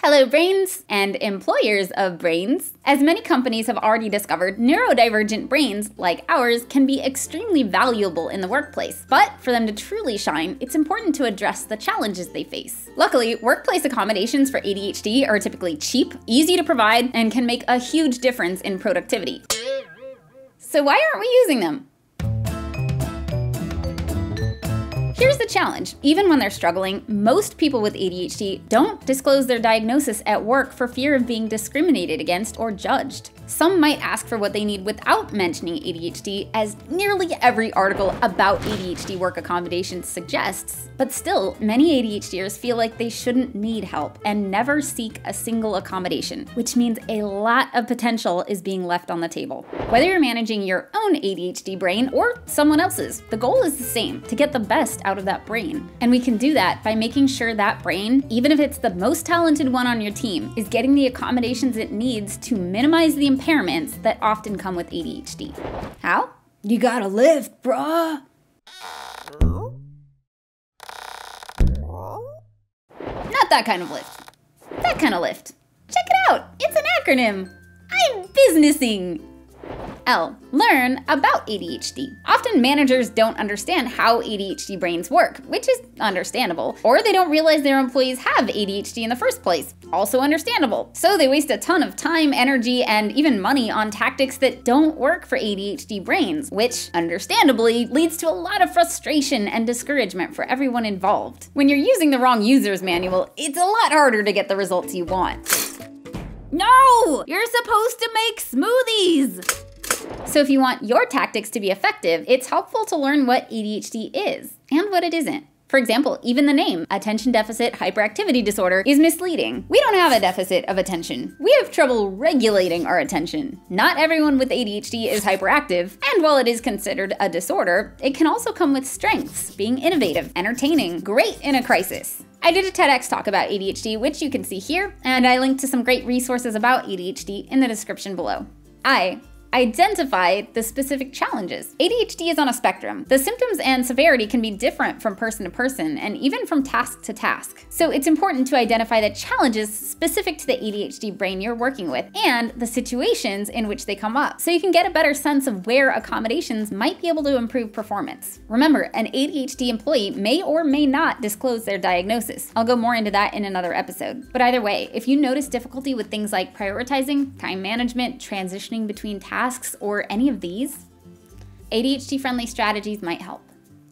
Hello brains and employers of brains. As many companies have already discovered, neurodivergent brains, like ours, can be extremely valuable in the workplace. But for them to truly shine, it's important to address the challenges they face. Luckily, workplace accommodations for ADHD are typically cheap, easy to provide, and can make a huge difference in productivity. So why aren't we using them? Here's the challenge. Even when they're struggling, most people with ADHD don't disclose their diagnosis at work for fear of being discriminated against or judged. Some might ask for what they need without mentioning ADHD, as nearly every article about ADHD work accommodations suggests. But still, many ADHDers feel like they shouldn't need help and never seek a single accommodation, which means a lot of potential is being left on the table. Whether you're managing your own ADHD brain or someone else's, the goal is the same: to get the best out of that brain. And we can do that by making sure that brain, even if it's the most talented one on your team, is getting the accommodations it needs to minimize the impairments that often come with ADHD. How? You gotta lift, bruh. Not that kind of lift. That kind of lift. Check it out, it's an acronym. I'm businessing. L. Learn about ADHD. Often managers don't understand how ADHD brains work, which is understandable, or they don't realize their employees have ADHD in the first place, also understandable. So they waste a ton of time, energy, and even money on tactics that don't work for ADHD brains, which, understandably, leads to a lot of frustration and discouragement for everyone involved. When you're using the wrong user's manual, it's a lot harder to get the results you want. No! You're supposed to make smoothies! So if you want your tactics to be effective, it's helpful to learn what ADHD is and what it isn't. For example, even the name, attention deficit hyperactivity disorder, is misleading. We don't have a deficit of attention. We have trouble regulating our attention. Not everyone with ADHD is hyperactive, and while it is considered a disorder, it can also come with strengths: being innovative, entertaining, great in a crisis. I did a TEDx talk about ADHD, which you can see here, and I linked to some great resources about ADHD in the description below. Identify the specific challenges. ADHD is on a spectrum. The symptoms and severity can be different from person to person and even from task to task. So it's important to identify the challenges specific to the ADHD brain you're working with and the situations in which they come up, so you can get a better sense of where accommodations might be able to improve performance. Remember, an ADHD employee may or may not disclose their diagnosis. I'll go more into that in another episode. But either way, if you notice difficulty with things like prioritizing, time management, transitioning between tasks, or any of these, ADHD-friendly strategies might help.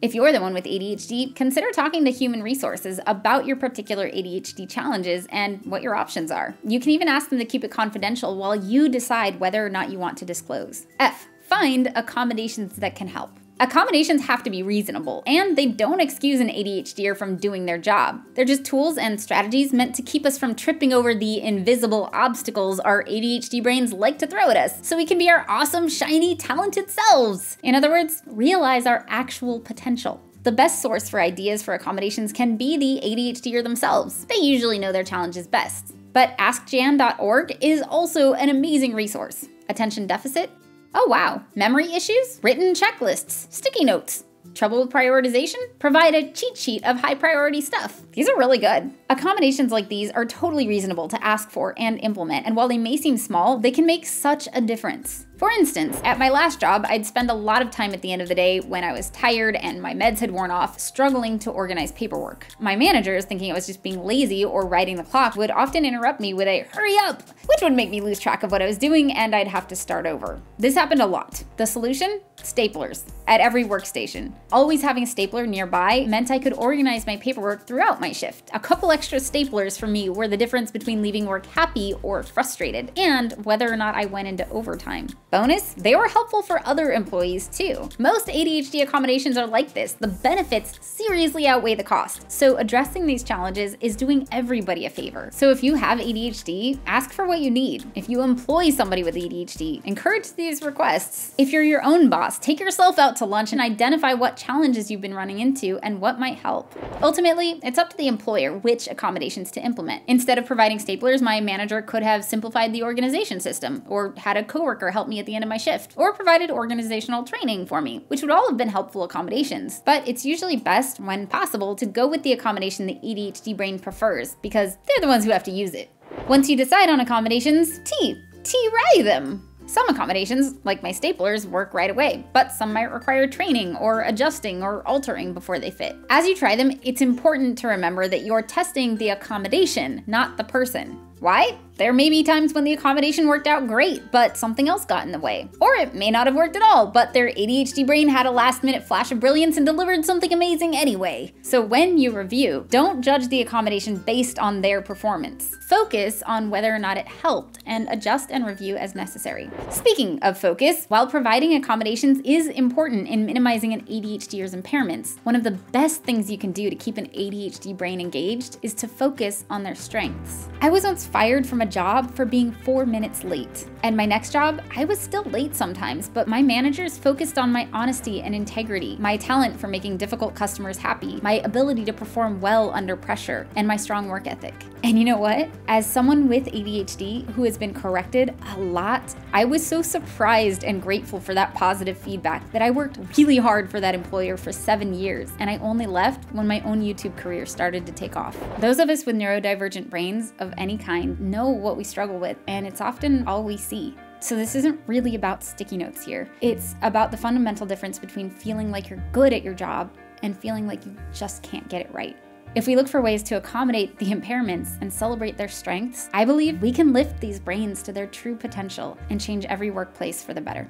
If you're the one with ADHD, consider talking to human resources about your particular ADHD challenges and what your options are. You can even ask them to keep it confidential while you decide whether or not you want to disclose. F. Find accommodations that can help. Accommodations have to be reasonable, and they don't excuse an ADHDer from doing their job. They're just tools and strategies meant to keep us from tripping over the invisible obstacles our ADHD brains like to throw at us, so we can be our awesome, shiny, talented selves. In other words, realize our actual potential. The best source for ideas for accommodations can be the ADHDer themselves. They usually know their challenges best. But AskJan.org is also an amazing resource. Attention deficit? Oh wow. Memory issues? Written checklists, sticky notes. Trouble with prioritization? Provide a cheat sheet of high priority stuff. These are really good. Accommodations like these are totally reasonable to ask for and implement, and while they may seem small, they can make such a difference. For instance, at my last job, I'd spend a lot of time at the end of the day when I was tired and my meds had worn off, struggling to organize paperwork. My managers, thinking I was just being lazy or riding the clock, would often interrupt me with a "hurry up," which would make me lose track of what I was doing and I'd have to start over. This happened a lot. The solution? Staplers at every workstation. Always having a stapler nearby meant I could organize my paperwork throughout my shift. A couple extra staplers for me were the difference between leaving work happy or frustrated, and whether or not I went into overtime. Bonus, they were helpful for other employees too. Most ADHD accommodations are like this. The benefits seriously outweigh the cost. So addressing these challenges is doing everybody a favor. So if you have ADHD, ask for what you need. If you employ somebody with ADHD, encourage these requests. If you're your own boss, take yourself out to lunch and identify what challenges you've been running into and what might help. Ultimately, it's up to the employer which accommodations to implement. Instead of providing staplers, my manager could have simplified the organization system, or had a coworker help me at the end of my shift, or provided organizational training for me, which would all have been helpful accommodations. But it's usually best, when possible, to go with the accommodation the ADHD brain prefers, because they're the ones who have to use it. Once you decide on accommodations, T-ray them. Some accommodations, like my staplers, work right away, but some might require training or adjusting or altering before they fit. As you try them, it's important to remember that you're testing the accommodation, not the person. Why? There may be times when the accommodation worked out great, but something else got in the way. Or it may not have worked at all, but their ADHD brain had a last-minute flash of brilliance and delivered something amazing anyway. So when you review, don't judge the accommodation based on their performance. Focus on whether or not it helped and adjust and review as necessary. Speaking of focus, while providing accommodations is important in minimizing an ADHDer's impairments, one of the best things you can do to keep an ADHD brain engaged is to focus on their strengths. I was once fired from a job for being 4 minutes late. And my next job, I was still late sometimes, but my managers focused on my honesty and integrity, my talent for making difficult customers happy, my ability to perform well under pressure, and my strong work ethic. And you know what? As someone with ADHD who has been corrected a lot, I was so surprised and grateful for that positive feedback that I worked really hard for that employer for 7 years, and I only left when my own YouTube career started to take off. Those of us with neurodivergent brains of any kind know what we struggle with, and it's often all we see. So this isn't really about sticky notes here. It's about the fundamental difference between feeling like you're good at your job and feeling like you just can't get it right. If we look for ways to accommodate the impairments and celebrate their strengths, I believe we can lift these brains to their true potential and change every workplace for the better.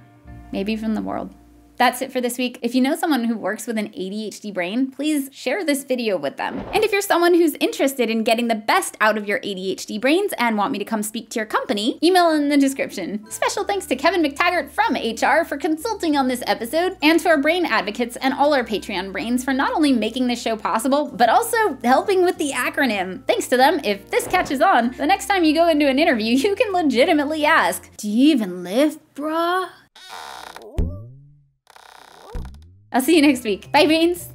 Maybe even the world. That's it for this week. If you know someone who works with an ADHD brain, please share this video with them. And if you're someone who's interested in getting the best out of your ADHD brains and want me to come speak to your company, email in the description. Special thanks to Kevin McTaggart from HR for consulting on this episode, and to our brain advocates and all our Patreon brains for not only making this show possible, but also helping with the acronym. Thanks to them, if this catches on, the next time you go into an interview, you can legitimately ask, "Do you even lift, bruh?" I'll see you next week. Bye, brains!